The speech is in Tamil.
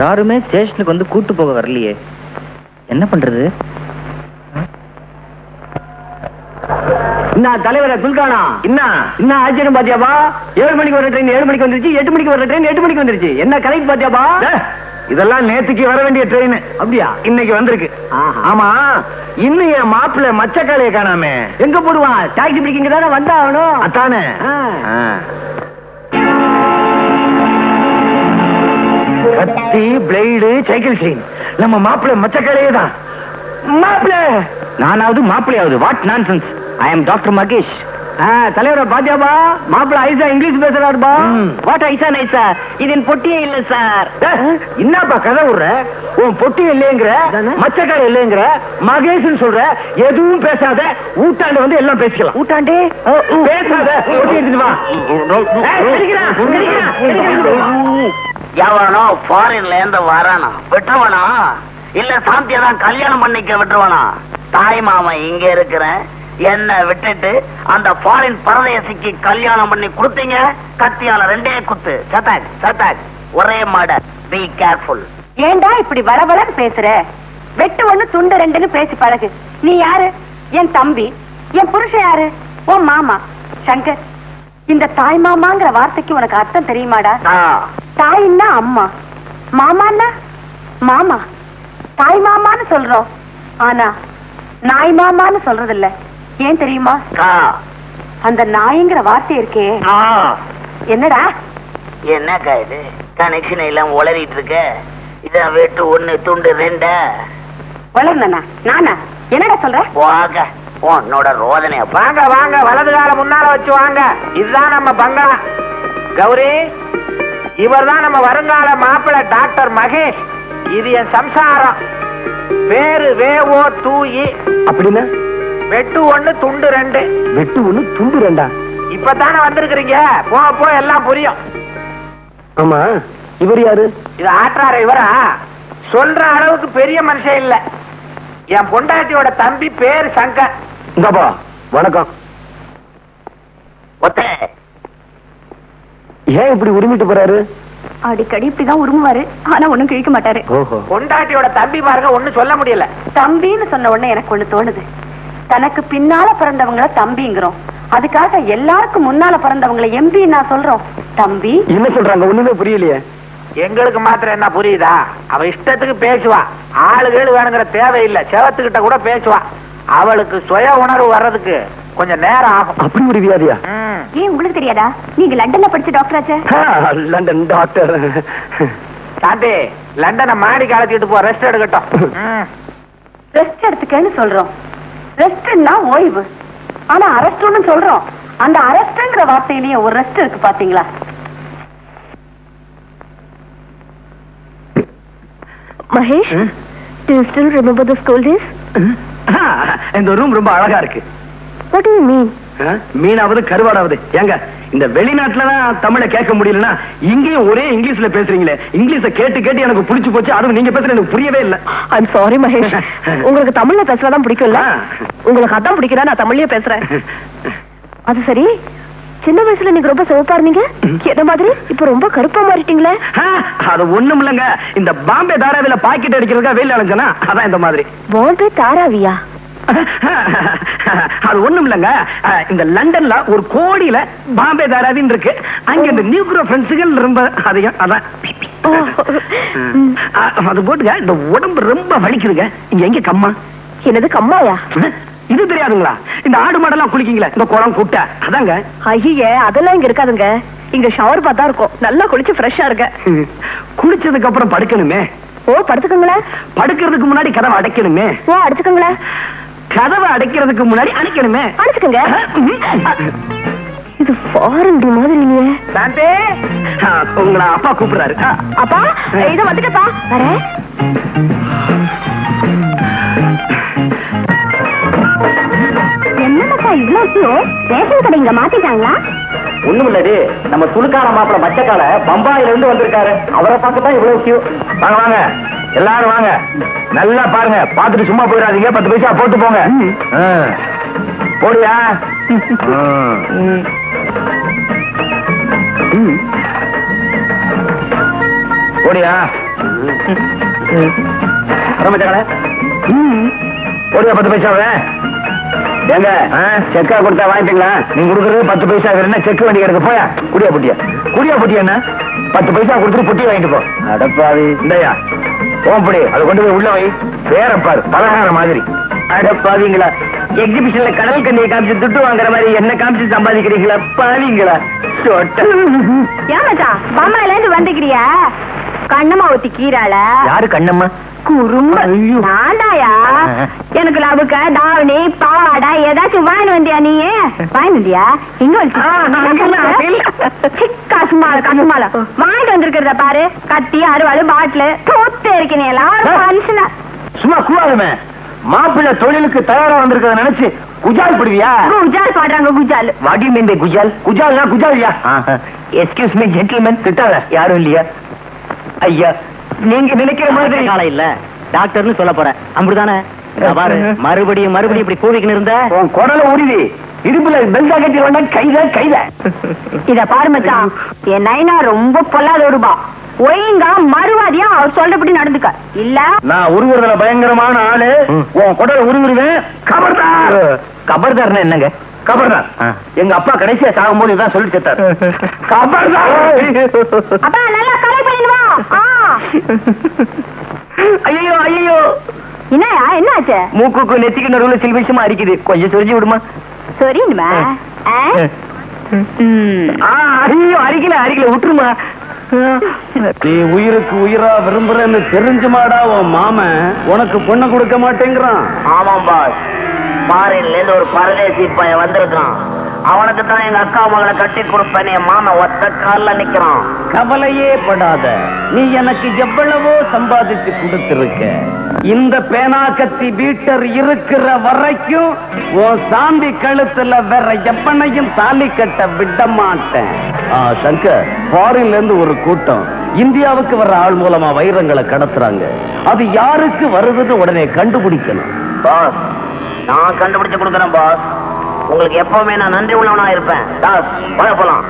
யாருமே ஸ்டேஷனுக்கு வந்து கூட்டு போக வரலையே, என்ன பண்றது? என்ன தலைவர துல்கானா, என்ன ஆச்சரியம் பாத்தியாபா? 7 மணிக்கு வர ட்ரெயின் 7 மணிக்கு வந்துருச்சு, 8 மணிக்கு வர ட்ரெயின் 8 மணிக்கு வந்துருச்சு. என்ன கரெக்ட் பாத்தியாபா? இதெல்லாம் நேத்துக்கு வர வேண்டிய ட்ரெயின் அப்படியா? இன்னைக்கு வந்திருக்கு. ஆமா, இன்னும் என் மாப்பிள்ள மச்சக்காலைய காணாமே. எங்க போடுவான்? டாக்ஸி பிடிக்கிங்க தானே வந்தாகணும். அதானே. கத்தி, பிளேடு, சைக்கிள் செயின், நம்ம மாப்பிள்ள மச்சக்காலையே தான். மாப்பிள்ள நானாவது மாப்பிள்ளையாவது? What nonsense! I am doctor Mahesh. தலைவர பாத்தியாபா? மாப்பிள்ள ஐசா இங்கிலீஷ் பேசுறாருப்பா. வாட் ஐசா நைசா? இதன் பொட்டியே இல்ல சார். என்னப்பா கதை விடுற? உன் பொட்டி இல்லைங்கிற, மச்சக்காலை இல்லைங்கிற, மகேஷ் சொல்ற. எதுவும் பேசாத, ஊட்டாண்டு வந்து எல்லாம் பேசிக்கலாம். ஊட்டாண்டே பேசாத, பொட்டி எடுத்துட்டு வா. எவனோ ஃபாரின்ல இருந்து வரானா விட்டுருவானா, இல்ல சாந்தியதான் கல்யாணம் பண்ணிக்க விட்டுருவானா? தாய் மாமன் இங்க இருக்கிறேன், என்ன விட்டுட்டு அந்த ஃபாரின் பரதேசிக்கு கல்யாணம் பண்ணி கொடுத்தீங்க. கத்தியால 2 குத்து, சட்டாக் சட்டாக், ஒரே மர்டர். Be careful. ஏண்டா இப்படி வளவளன்னு பேசுற? வெட்டு 1 துண்டு 2ன்னு பேசி பழகு. நீ யாரு? என் தம்பி. என் புருஷன் யாரு? உன் மாமா சங்கர். இந்த தாய் மாமாங்கிற வார்த்தைக்கு உனக்கு அர்த்தம் தெரியுமாடா? தாயின்னா அம்மா, மாமான்னா மாமா. தாய் மாமான்னு சொல்றோம், ஆனா நாய் மாமான்னு சொல்றது இல்ல. ஏன் தெரியுமா? அந்த நாய்ங்கிற வார்த்தை இருக்கே, என்னடா? என்னக்கா இது கனெக்ஷன் எல்லாம் உளறிட்டு இருக்க? இதான் வெட்டு 1 துண்டு 2. வளர்ந்தனா நானா? என்னடா சொல்ற? வாங்க உன்னோட ரோதனை. வாங்க வாங்க, வலது கால முன்னால வச்சு வாங்க. இதுதான் நம்ம பங்களா. கௌரி, இவர்தான் நம்ம வருங்கால மாப்பிள்ள டாக்டர் மகேஷ். இது என் சம்சாரம். பேரு வேவோ தூயி. அப்படின்னா வெட்டு 1 துண்டு 2. வெட்டு 1 துண்டு 2. இப்பதானே வந்திருக்கிறீங்க, போ எல்லாம் புரியும். ஆமா, இவர் யாரு? இது ஆற்றார இவரா? சொல்ற அளவுக்கு பெரிய மனுஷன் இல்ல. என் பொண்டாட்டியோட தம்பி, பேரு சங்கர். இந்தப்பா வணக்கம். ஒத்தே ஏன் இப்படி உரிமிட்டு போறாரு? அடிக்கடி இப்படிதான் உருமுவாரு, ஆனா ஒண்ணும் கிழிக்க மாட்டாரு. பொண்டாட்டியோட தம்பி பாருங்க, ஒண்ணும் சொல்ல முடியல. தம்பின்னு சொன்ன உடனே எனக்கு ஒண்ணு தோணுது. தனக்கு பின்னால பிறந்தவங்கள தம்பிங்கிறோம், அதுக்காக எல்லாருக்கும் முன்னால பிறந்தவங்களை எம்பி நான் சொல்றோம். தம்பி என்ன சொல்றாங்க? ஒண்ணுமே புரியலையே. எங்களுக்கு மாத்திரம் என்ன புரியுதா? அவ இஷ்டத்துக்கு பேசுவா. ஆளுகள் வேணுங்கிற தேவையில்லை. செவத்துக்கிட்ட கூட பேசுவா. அவளுக்கு சுய உணர்வு வர்றதுக்கு கொஞ்சம் நேரம் ஆகும். அப்படி ஒரு வியாதியா? ஏன் உங்களுக்கு தெரியாதா? நீங்க லண்டன்ல படிச்ச டாக்டர் ஆச்சே. London doctor. சாந்தி, லண்டனை மாடி காலத்திட்டு போ, ரெஸ்ட் எடுக்கட்டும். ரெஸ்ட் எடுத்துக்கன்னு சொல்றோம். ரெஸ்ட்னா ஓய்வு, ஆனா அரெஸ்ட்னு சொல்றோம். அந்த அரெஸ்ட்ங்கிற வார்த்தையிலேயே ஒரு ரெஸ்ட் இருக்கு பாத்தீங்களா? Mahesh, do you still remember the school days? இந்த ரூம் ரொம்ப அழகா இருக்கு. What do you mean? மீனாவது கருவாடாவது. ஏங்க, இந்த வெளிநாட்டுலதான் தமிழை கேட்க முடியலன்னா இங்கேயும் ஒரே இங்கிலீஷ்ல பேசுறீங்களே. இங்கிலீஷ கேட்டு கேட்டு எனக்கு புடிச்சு போச்சு. அதுவும் நீங்க பேசுறது எனக்கு புரியவே இல்ல. I'm sorry மகேஷ், உங்களுக்கு தமிழ்ல பேசுறதான் பிடிக்கும்ல? உங்களுக்கு அதான் பிடிக்கிறா, நான் தமிழ்லயே பேசுறேன். அது சரி, சின்ன வயசுல நீங்க ரொம்ப சிவப்பா இருந்தீங்க, என்ன மாதிரி இப்ப ரொம்ப கருப்பா மாறிட்டீங்களே? அது ஒண்ணும் இல்லங்க, இந்த பாம்பே தாராவில பாக்கெட் அடிக்கிறதுக்கா வெயில் அலைஞ்சனா, அதான் இந்த மாதிரி. பாம்பே தாராவியா? அது ஒண்ணும் இல்லங்க, இந்த லண்டன்ல ஒரு கோடியில பாம்பே தாராவின்னு இருக்கு. அங்க இந்த நியூக்ரோ ஃப்ரெண்ட்ஸுகள் ரொம்ப அதிகம். அதான் அது போட்டுங்க. இந்த உடம்பு ரொம்ப வலிக்குதுங்க. இங்க எங்க கம்மா? என்னது கம்மாயா? இது தெரியாதுங்களா? இந்த ஆடு மாடெல்லாம் குளிக்கீங்களா, இந்த குளம் குட்டை, அதாங்க. ஐயே, அதெல்லாம் இங்க இருக்காதுங்க. இங்க ஷவர் பார்த்தா இருக்கும். நல்லா குளிச்சு ஃப்ரெஷ்ஷா இருக்க. குளிச்சதுக்கு அப்புறம் படுக்கணுமே. ஓ, படுத்துக்கங்களேன். படுக்கிறதுக்கு முன்னாடி கதவை அடைக்கணுமே. ஓ, அடிச்சுக்கங்களேன். கதவை அடைக்கிறதுக்கு முன்னாடி அடைக்கணுமே. அடிச்சுக்கங்க. இது ஃபாரின் மாதிரி இல்லையே. சாந்தே, உங்களை அப்பா கூப்பிடுறாரு. அப்பா, இத வந்துட்டப்பா, வரேன். என்னப்பா இவ்வளவு ரேஷன் கடை இங்க மாத்திட்டாங்களா? ஒண்ணும் இல்லது, நம்ம சுலுக்கான மாப்பிள மச்சக்கால பம்பாயில இருந்து வந்திருக்காரு. அவரை பார்க்கத்தான் இவ்வளவு கியூ. வாங்க வாங்க, எல்லாரும் வாங்க. நல்லா பாருங்க, பாத்துட்டு சும்மா போயிடாதீங்க. 10 பைசா போட்டு போங்க. போடியா? ஓடியா ஓடியா 10 பைசாவே ஏங்க செக்கா கொடுத்தா வாங்கிட்டீங்களா? நீங்க கொடுக்கறது 10 பைசா என்ன செக் வண்டி கிடக்கு போயா குடியா புட்டியா என்ன 10 பைசா கொடுத்துட்டு புட்டி வாங்கிட்டு போ. அடப்பாவி இந்தயா ஓம்படி அதை கொண்டு போய் உள்ள வை. வேற பாரு பலகார மாதிரி. அடப்பாவீங்களா எக்ஸிபிஷன்ல கடல் கண்ணியை காமிச்சு துட்டு வாங்குற மாதிரி என்ன காமிச்சு சம்பாதிக்கிறீங்களா பாவீங்களா? ஏமாச்சா பம்மாயில இருந்து வந்துக்கிறியா? கண்ணம்மா ஊத்தி கீராள யாரு கண்ணம்மா? குறும்ப நான்தாயா. எனக்கு லவுக்க தாவணி பாவாடா ஏதாச்சும் வாங்கி வந்தியா? நீ வாங்கி வந்தியா? எங்க கசுமால வாங்கிட்டு வந்திருக்கிறத பாரு. கத்தி அறுவாள் பாட்டிலு தூத்து இருக்கீங்க எல்லாரும் மனுஷனா. சும்மா கூடாதுமே மாப்பிள்ளை தொழிலுக்கு தயாரா வந்திருக்கிறத நினைச்சு குஜால் பிடிவியா? குஜால் பாடுறாங்க குஜால். வாட் யூ மீன் பை குஜால்? குஜால்னா குஜாலியா? Excuse me gentleman. திட்டாத யாரும் இல்லையா? ஐயா நீங்க நினைக்கிற மாதிரி காலம் இல்ல டாக்டர்னு சொல்ல போறேன் அப்படிதானே? பாரு மறுபடியும் இப்படி கூவிக்கின்னு இருந்த உன் குடல உருவி இருப்புல பெல்டா கட்டி வேணா கைத இத பாரு மச்சான், என் நைனா ரொம்ப பொல்லாத ரூபா. ஒழுங்கா மறுவாதியா அவர் சொல்றபடி நடந்துக்க. இல்ல நான் உருவுறதுல பயங்கரமான ஆளு. உன் குடல உருவிடுவேன். கபர்தார். கபர்தார்னா என்னங்க? கபர்தார் எங்க அப்பா கடைசியா சாகும் போது இதான் சொல்லி செத்தார். கபர்தார். அப்பா நல்லா கலை பண்ணிடுவா. ஐயோ ஐயோ என்னயா என்னாச்சு? மூக்குக்கு நெத்திக்கு நடுவுல சில விஷயமா அரிக்குது. கொஞ்சம் சொரிஞ்சு விடுமா? சரிமா. ஐயோ அரிக்கல விட்டுருமா. நீ உயிருக்கு உயிரா விரும்புறன்னு தெரிஞ்சுமாடா உன் மாமன் உனக்கு பொண்ணு கொடுக்க மாட்டேங்கிறான். ஆமாம் பாஸ், ஃபாரின்ல இருந்து ஒரு பரதேசி பையன் வந்திருக்கான். அவனுக்கு தான் எங்க அக்கா மகளை கட்டி கொடுப்பேன். என் மாமன் ஒத்த கால்ல நிக்கிறான். கவலையே படாத, நீ எனக்கு எவ்வளவோ சம்பாதிச்சு கொடுத்திருக்க. இந்த பேனாக்கத்தி பீட்டர் இருக்கிற வரைக்கும் உன் சாந்தி கழுத்துல வேற எவனையும் தாலி கட்ட விட மாட்டேன். சங்கர், ஃபாரின்ல இருந்து ஒரு கூட்டம் இந்தியாவுக்கு வர்ற ஆள் மூலமா வைரங்களை கடத்துறாங்க. அது யாருக்கு வருதுன்னு உடனே கண்டுபிடிக்கணும். பாஸ், நான் கண்டுபிடிச்சு கொடுக்குறேன் பாஸ். உங்களுக்கு எப்பவுமே நான் நன்றி உள்ளவனா இருப்பேன். தாஸ், போலாம்.